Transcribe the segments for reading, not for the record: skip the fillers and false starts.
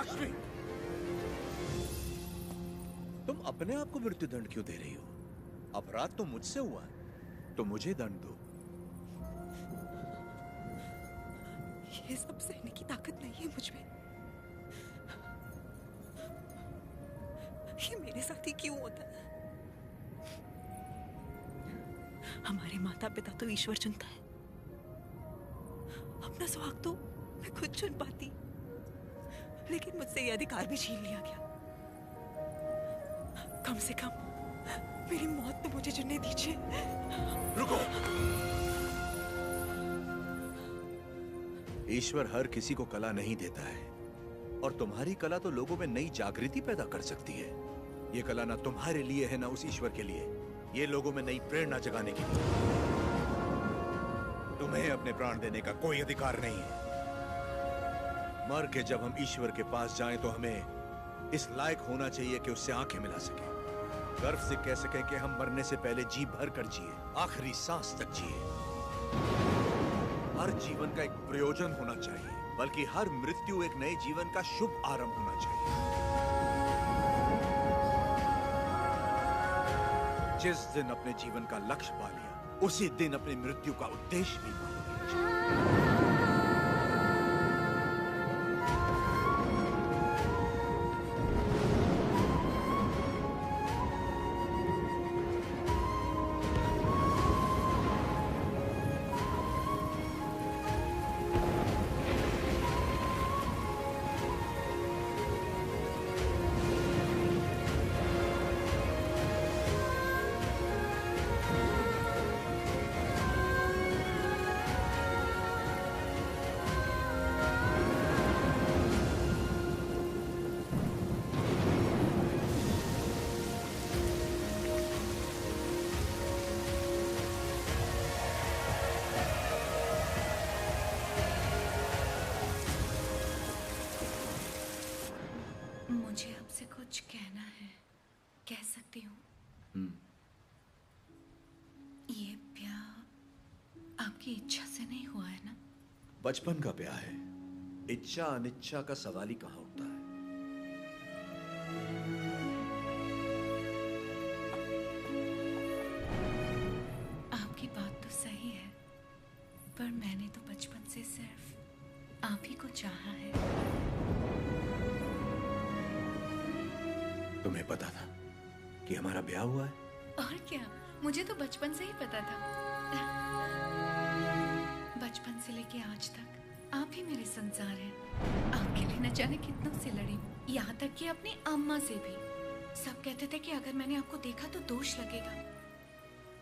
लक्ष्मी, तुम अपने आप को मृत्यु दंड क्यों दे रही हो? अपराध तो मुझसे हुआ है, तो मुझे दंड दो। ये सब सहने की ताकत नहीं है मुझ में। ये मेरे साथ ही क्यों होता है? हमारे माता पिता तो ईश्वर चुनता है, अपना सुहाग तो मैं खुद चुन पाती, लेकिन मुझसे ये अधिकार भी छीन लिया गया। कम से कम मेरी मौत तो मुझे चुनने दीजिए। रुको। ईश्वर हर किसी को कला नहीं देता है, और तुम्हारी कला तो लोगों में नई जागृति पैदा कर सकती है। ये कला ना तुम्हारे लिए है ना उस ईश्वर के लिए, ये लोगों में नई प्रेरणा जगाने के लिए। तुम्हें अपने प्राण देने का कोई अधिकार नहीं है। मर के जब हम ईश्वर के पास जाएं तो हमें इस लायक होना चाहिए कि उससे आंखें मिला सके, गर्व से कह सकें कि हम मरने से पहले जी भर कर जिए, आखिरी सांस तक जिए। हर जीवन का एक प्रयोजन होना चाहिए, बल्कि हर मृत्यु एक नए जीवन का शुभ आरंभ होना चाहिए। जिस दिन अपने जीवन का लक्ष्य पा लिया, उसी दिन अपनी मृत्यु का उद्देश्य भी पा लिया। मुझे आपसे कुछ कहना है, कह सकती हूँ? ये ब्याह आपकी इच्छा से नहीं हुआ है ना? बचपन का ब्याह है, इच्छा अनिच्छा का सवाल ही कहां उठता है। आपकी बात तो सही है, पर मैंने तो बचपन से सिर्फ आप ही को चाहा है। तुम्हें पता था कि हमारा ब्याह हुआ है? और क्या, मुझे तो बचपन से ही पता था। बचपन से लेके आज तक आप ही मेरे संसार हैं। आपके लिए न जाने कितनों से लड़ी हूँ, यहाँ तक कि अपनी अम्मा से भी। सब कहते थे कि अगर मैंने आपको देखा तो दोष लगेगा,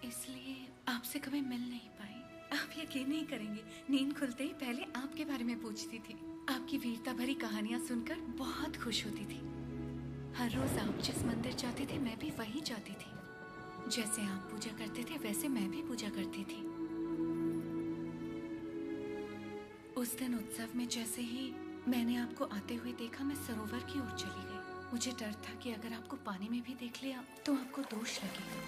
इसलिए आपसे कभी मिल नहीं पाई। आप यकीन नहीं करेंगे, नींद खुलते ही पहले आपके बारे में पूछती थी। आपकी वीरता भरी कहानियां सुनकर बहुत खुश होती थी। हर रोज आप जिस मंदिर जाते थे मैं भी वहीं जाती थी। जैसे आप पूजा करते थे वैसे मैं भी पूजा करती थी। उस दिन उत्सव में जैसे ही मैंने आपको आते हुए देखा, मैं सरोवर की ओर चली गई। मुझे डर था कि अगर आपको पानी में भी देख लिया तो आपको दोष लगेगा।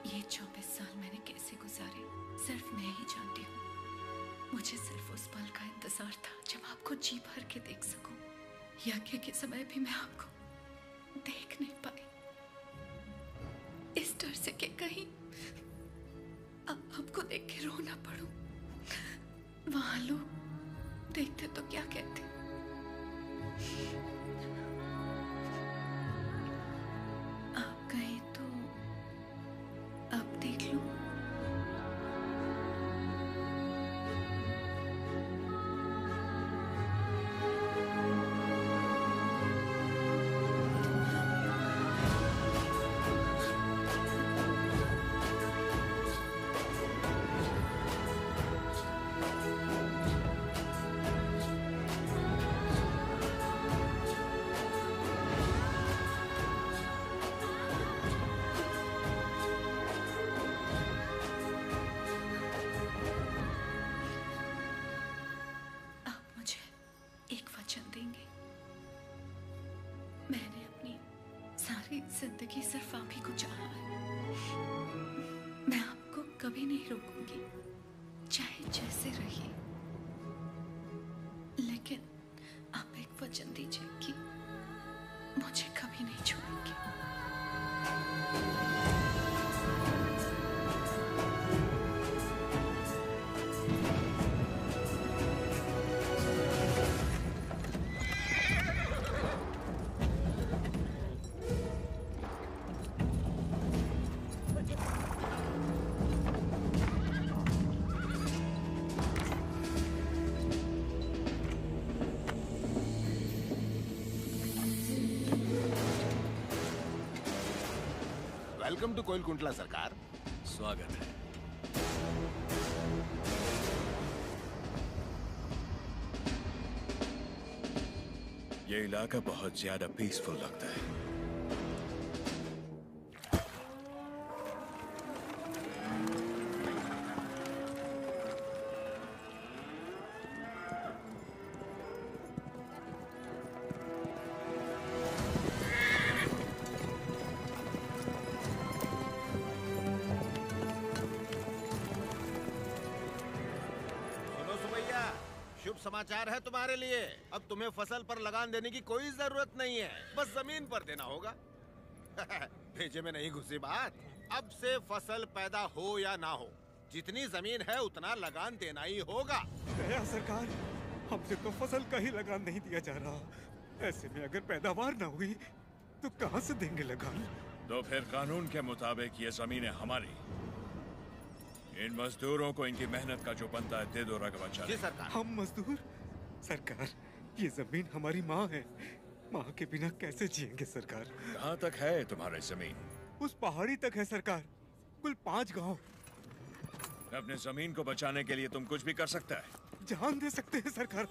ये 24 साल मैंने कैसे गुजारे सिर्फ मैं ही जानती हूँ। मुझे सिर्फ उस पल का इंतजार था जब आपको जी भर के देख सकूं। यज्ञ के समय भी मैं आपको देख नहीं पाई, इस डर से कि कहीं आपको देख के रो ना पड़ूं। वहां लोग देखते तो क्या कहते। आप कहें तो अब देख लूं। मैंने अपनी सारी जिंदगी सिर्फ आप ही को चाहा है। मैं आपको कभी नहीं रोकूंगी, चाहे जैसे रहिए। वेलकम टू कोइलकुंटला सरकार। स्वागत है। ये इलाका बहुत ज्यादा पीसफुल लगता है। शुभ समाचार है तुम्हारे लिए। अब तुम्हें फसल पर लगान देने की कोई जरूरत नहीं है, बस जमीन पर देना होगा। भेजे में नहीं घुसी बात। अब से फसल पैदा हो या ना हो, जितनी जमीन है उतना लगान देना ही होगा। दया सरकार, हमसे तो फसल का ही लगान नहीं दिया जा रहा। ऐसे में अगर पैदावार ना हुई तो कहां से देंगे लगान? तो फिर कानून के मुताबिक ये जमीनें हमारी। इन मजदूरों को इनकी मेहनत का जो बनता है दे दो रघुवंशा। जी सरकार। हम मजदूर? सरकार, ये जमीन हमारी माँ है। माँ के बिना कैसे जिएंगे सरकार? कहाँ तक है तुम्हारी जमीन? उस पहाड़ी तक है सरकार, कुल 5 गांव। अपने जमीन को बचाने के लिए तुम कुछ भी कर सकता है। जान दे सकते हैं सरकार।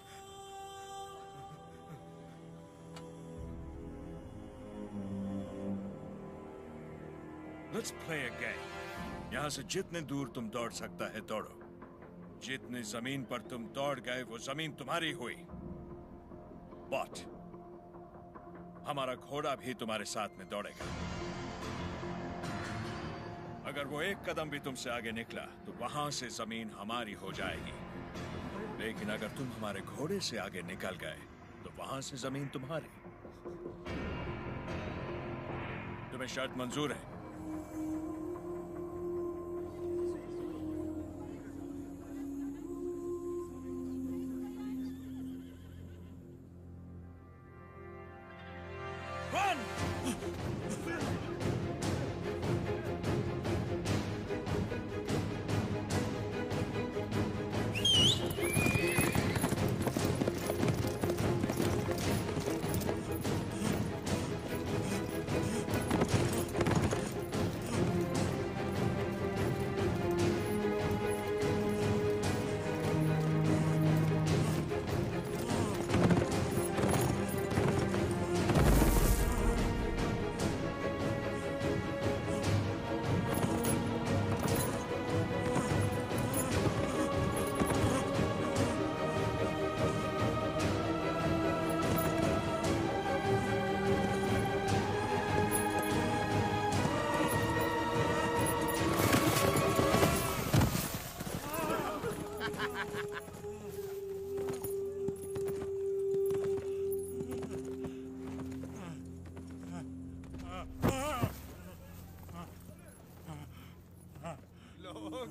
Let's play a game. यहाँ से जितने दूर तुम दौड़ सकता है दौड़ो। जितनी जमीन पर तुम दौड़ गए वो जमीन तुम्हारी हुई। बट हमारा घोड़ा भी तुम्हारे साथ में दौड़ेगा। अगर वो एक कदम भी तुमसे आगे निकला तो वहां से जमीन हमारी हो जाएगी। लेकिन अगर तुम हमारे घोड़े से आगे निकल गए तो वहां से जमीन तुम्हारी। तुम्हें शर्त मंजूर है?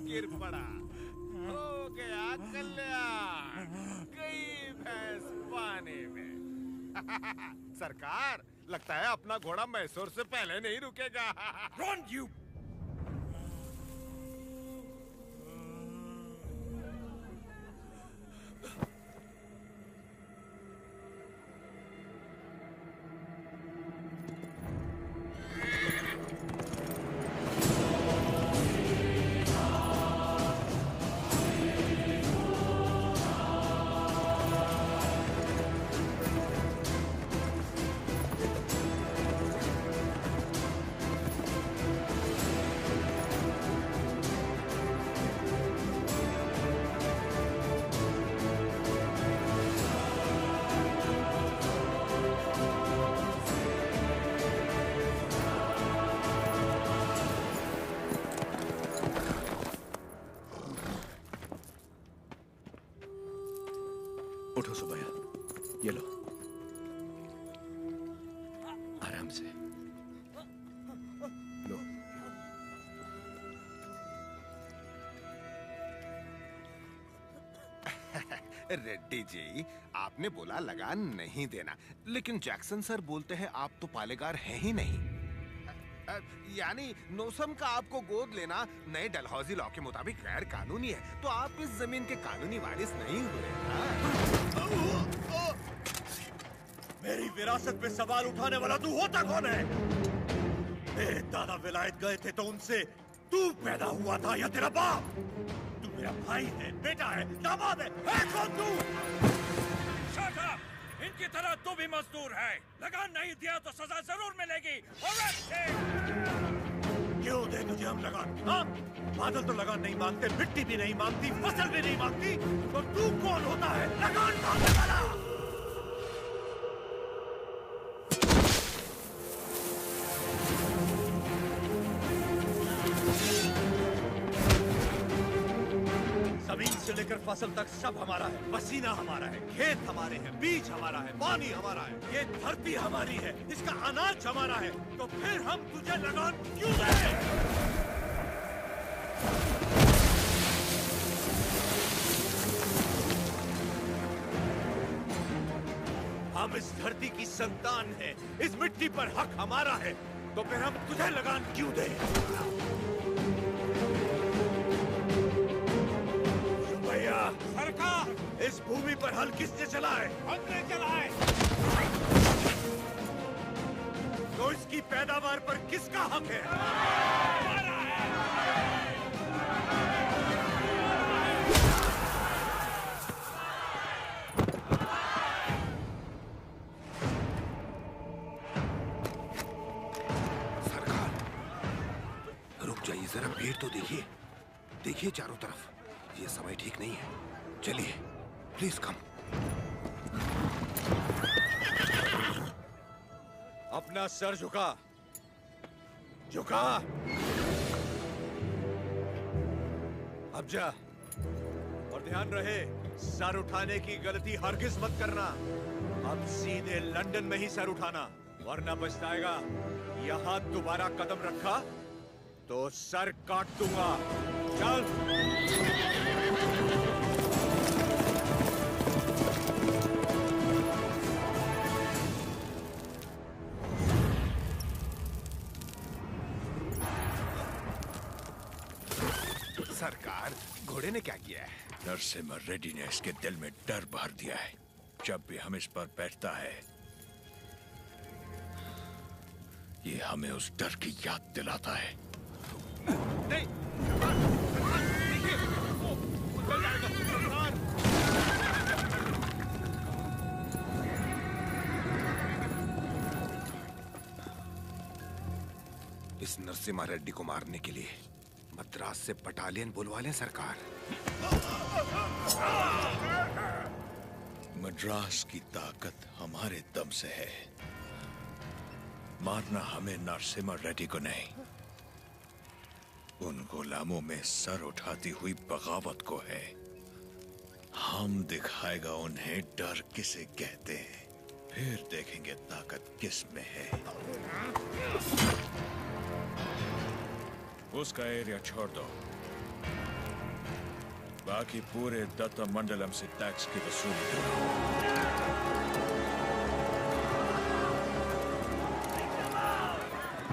गिर पड़ा, हो गया कल्याण, गई भैंस पानी में। सरकार, लगता है अपना घोड़ा मैसूर से पहले नहीं रुकेगा। Run, you! उठो सुबैया, ये लो, आराम से लो। रेड्डी जी, आपने बोला लगान नहीं देना, लेकिन जैक्सन सर बोलते हैं आप तो पालेगार हैं ही नहीं। यानी नोसम का आपको गोद लेना नए डलहौजी लॉ के मुताबिक गैर कानूनी है, तो आप इस जमीन के कानूनी वारिस नहीं हुए। मेरी विरासत पे सवाल उठाने वाला तू होता कौन है? मेरे दादा विलायत गए थे तो उनसे तू पैदा हुआ था या तेरा बाप? तू मेरा भाई है, बेटा है, दामाद है कौन तू? Shut up! इनकी तरह तू भी मजदूर है। लगान नहीं दिया तो सजा जरूर मिलेगी। क्यों दे तुझे हम लगान? हाँ? बादल तो लगान नहीं मानते, मिट्टी भी नहीं मानती, फसल भी नहीं मानती, तो तू कौन होता है लगान मांगने वाला? जमीन से लेकर फसल तक सब हमारा है। पसीना हमारा है, खेत हमारे हैं, बीज हमारा है, पानी हमारा है, ये धरती हमारी है, इसका अनाज हमारा है। तो फिर हम तुझे लगान क्यों दें? हम इस धरती की संतान हैं, इस मिट्टी पर हक हमारा है, तो फिर हम तुझे लगान क्यों दें? भैया, सरकार, इस भूमि पर हल किसने चलाए? हमने चलाए। तो इसकी पैदावार पर किसका हक है? हमारा है। जाइए, जरा भीड़ तो देखिए। देखिए चारों तरफ, ये समय ठीक नहीं है। चलिए, प्लीज कम। अपना सर झुका, झुका। अब जा, और ध्यान रहे, सर उठाने की गलती हरगिज मत करना। अब सीधे लंदन में ही सर उठाना, वरना पछताएगा। यहाँ दोबारा कदम रखा तो सर काट दूंगा। चल। सरकार, घोड़े ने क्या किया है? नरसिम्हा रेड्डी ने इसके दिल में डर भर दिया है। जब भी हम इस पर बैठता है, ये हमें उस डर की याद दिलाता है। नहीं, देखिए, वो चल जाएगा। सरकार, इस नरसिम्हा रेड्डी को मारने के लिए मद्रास से बटालियन बुलवा लें सरकार। मद्रास की ताकत हमारे दम से है। मारना हमें नरसिम्हा रेड्डी को नहीं, उन गुलामों में सर उठाती हुई बगावत को है। हम दिखाएगा उन्हें डर किसे कहते हैं, फिर देखेंगे ताकत किस में है। उसका एरिया छोड़ दो, बाकी पूरे दत्ता मंडलम से टैक्स की वसूली करो।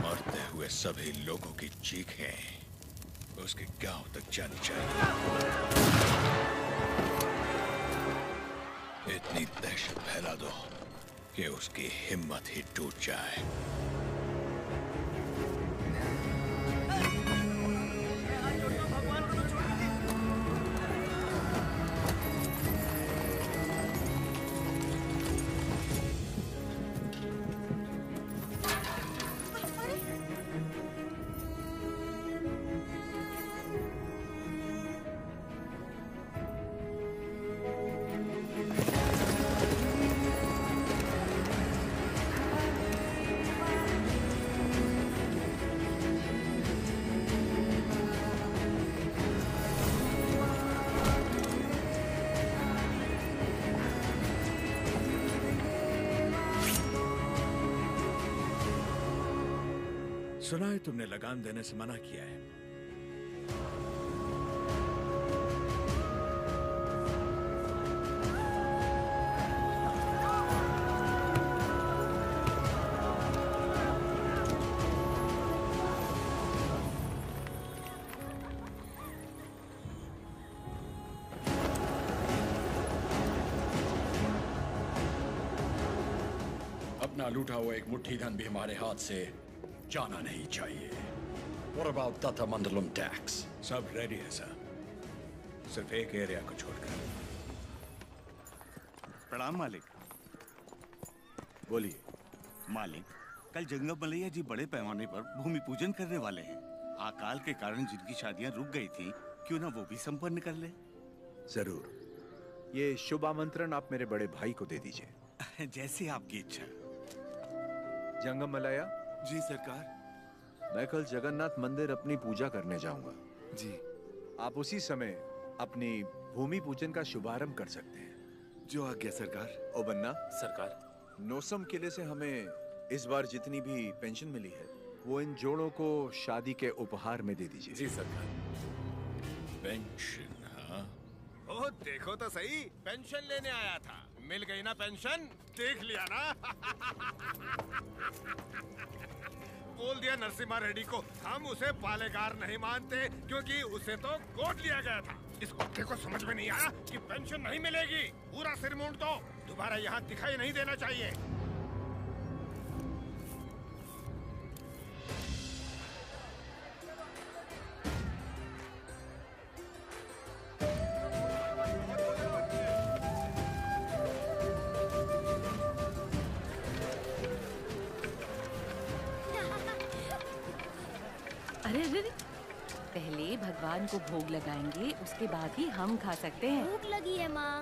मरते हुए सभी लोगों की चीखें उसके गांव तक जानी चाहिए। इतनी दहशत फैला दो कि उसकी हिम्मत ही टूट जाए। सुना है तुमने लगान देने से मना किया है। अपना लूटा हुआ एक मुट्ठी धन भी हमारे हाथ से जाना नहीं चाहिए। What about Tata Mandalam tax? सब रेडी है सर, सिर्फ एक एरिया को छोड़कर। प्रणाम मालिक। बोलिए। मालिक, कल जंगम मलैया जी बड़े पैमाने पर भूमि पूजन करने वाले हैं। अकाल के कारण जिनकी शादियां रुक गई थी, क्यों ना वो भी संपन्न कर ले। जरूर। ये शुभ आमंत्रण आप मेरे बड़े भाई को दे दीजिए। जैसे आपकी इच्छा। जंगम मलैया, जी सरकार। मैं कल जगन्नाथ मंदिर अपनी पूजा करने जाऊंगा। जी। आप उसी समय अपनी भूमि पूजन का शुभारंभ कर सकते हैं। जो आज्ञा सरकार। ओ बन्ना, सरकार। नोसम किले से हमें इस बार जितनी भी पेंशन मिली है वो इन जोड़ों को शादी के उपहार में दे दीजिए। जी सरकार। पेंशन? हाँ, ओ देखो तो सही, पेंशन लेने आया था, मिल गई ना पेंशन, देख लिया ना। बोल दिया नरसिम्हा रेड्डी को, हम उसे पालेगार नहीं मानते क्योंकि उसे तो गोद लिया गया था। इस कुत्ते को समझ में नहीं आया कि पेंशन नहीं मिलेगी। पूरा सिर मूंड दो, दोबारा यहाँ दिखाई नहीं देना चाहिए। अरे अरे अरे, पहले भगवान को भोग लगाएंगे, उसके बाद ही हम खा सकते हैं। भूख लगी है माँ।